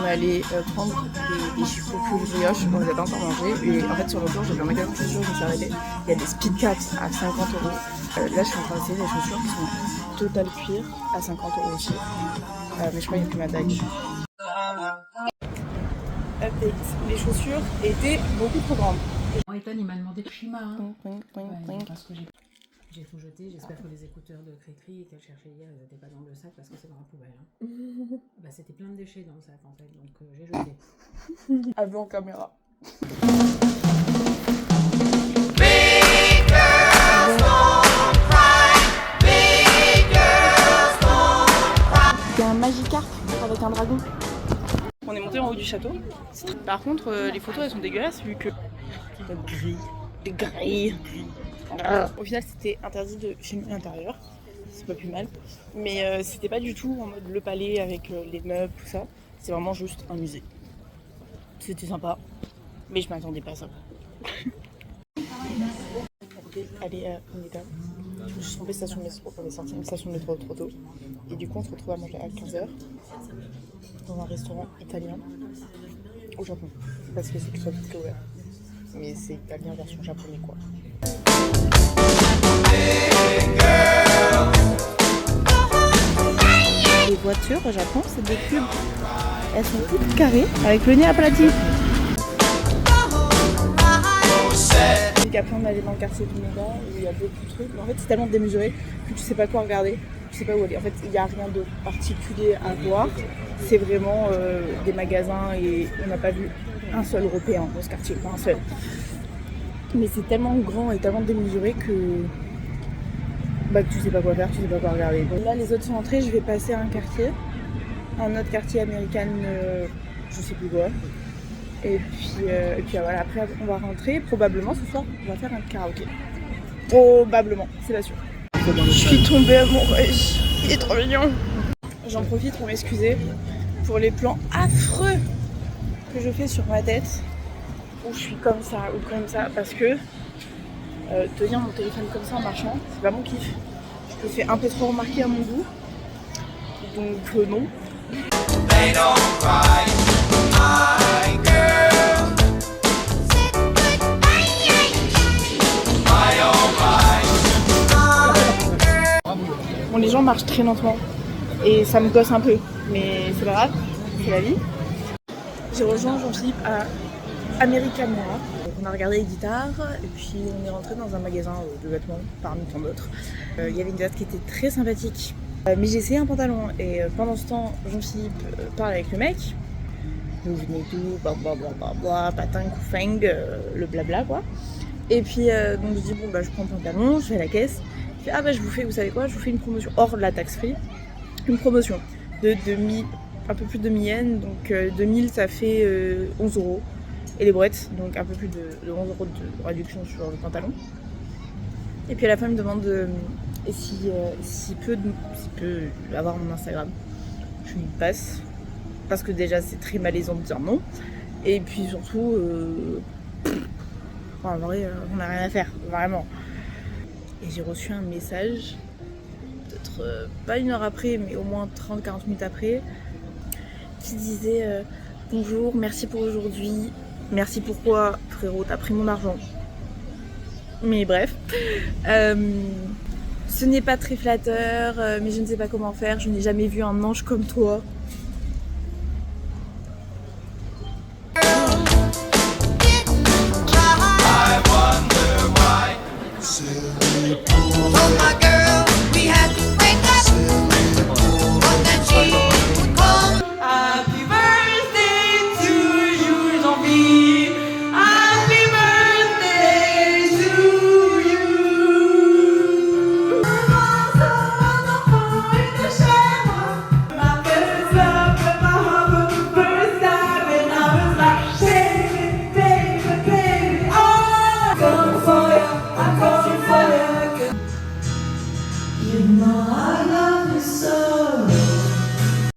allé prendre des chocolats brioches, on les a pas encore mangés. Et en fait, sur le retour, j'ai vu un magasin de chaussures, je me suis arrêtée. Il y a des Speed Cats à 50 euros. Là, je suis en train d'essayer des chaussures qui sont total cuir à 50 euros aussi. Mais je crois qu'il n'y a plus ma taille. Update. Les chaussures étaient beaucoup trop grandes. Ethan, il m'a demandé Shima. Hein. Parce que j'ai tout jeté. J'espère que les écouteurs de Cricri qu'elle cherchait hier, ils n'étaient pas dans le sac parce que c'est dans la poubelle. Hein. Bah, c'était plein de déchets dans le sac en fait, donc j'ai jeté. Avant caméra. C'est un Magikarp avec un dragon. On est monté en haut du château. Par contre, les photos elles sont dégueulasses vu que des grilles. Au final, c'était interdit de filmer l'intérieur. C'est pas plus mal. Mais c'était pas du tout en mode le palais avec les meubles, tout ça. C'est vraiment juste un musée. C'était sympa, mais je m'attendais pas à ça. Allez, on est là. Je suis trompée station de métro, on est sorti une station de métro trop tôt. Et du coup, on se retrouve à manger à 15h dans un restaurant italien au Japon. Parce que c'est très vite ouvert. Mais c'est italien version japonais quoi. Les voitures au Japon, c'est des cubes. Elles sont toutes carrées avec le nez aplati. Et après on allait dans le quartier du Mega où il y a beaucoup de trucs. En fait c'est tellement démesuré que tu sais pas quoi regarder, tu sais pas où aller. En fait il n'y a rien de particulier à voir. C'est vraiment des magasins et on n'a pas vu un seul européen dans ce quartier, pas un seul. Mais c'est tellement grand et tellement démesuré que tu sais pas quoi faire, tu sais pas quoi regarder. Donc là les autres sont entrés, je vais passer à un autre quartier américain, je sais plus quoi. Et puis voilà, après on va rentrer, probablement ce soir on va faire un karaoké. Probablement, c'est pas sûr. Je suis tombée amoureuse, il est trop mignon. J'en profite pour m'excuser pour les plans affreux que je fais sur ma tête, où je suis comme ça ou comme ça, parce que tenir mon téléphone comme ça en marchant, c'est pas mon kiff. Je le fais un peu trop remarquer à mon goût, donc non. Bon, les gens marchent très lentement et ça me gosse un peu, mais c'est pas grave, c'est la vie. J'ai rejoint Jean-Philippe à Americana. On a regardé les guitares et puis on est rentré dans un magasin de vêtements parmi tant d'autres. Il y avait une date qui était très sympathique. Mais j'ai essayé un pantalon et pendant ce temps, Jean-Philippe parle avec le mec. Vous venez d'où, patin, koufeng, le blabla quoi. Et puis donc je dis je prends le pantalon, je vais à la caisse. Je fais je vous fais, vous savez quoi, je vous fais une promotion hors de la taxe free. Une promotion de 2000, un peu plus de 2000 yens, donc 2000 ça fait 11 euros. Et les brouettes, donc un peu plus de 11 euros de réduction sur le pantalon. Et puis à la fin il me demande s'il peut avoir mon Instagram. Je lui passe, parce que déjà c'est très malaisant de dire non. Et puis surtout, en vrai, on n'a rien à faire, vraiment. Et j'ai reçu un message, peut-être pas une heure après, mais au moins 30-40 minutes après, qui disait bonjour, merci pour aujourd'hui. Merci pourquoi, frérot, t'as pris mon argent. Mais bref. Ce n'est pas très flatteur, mais je ne sais pas comment faire. Je n'ai jamais vu un ange comme toi.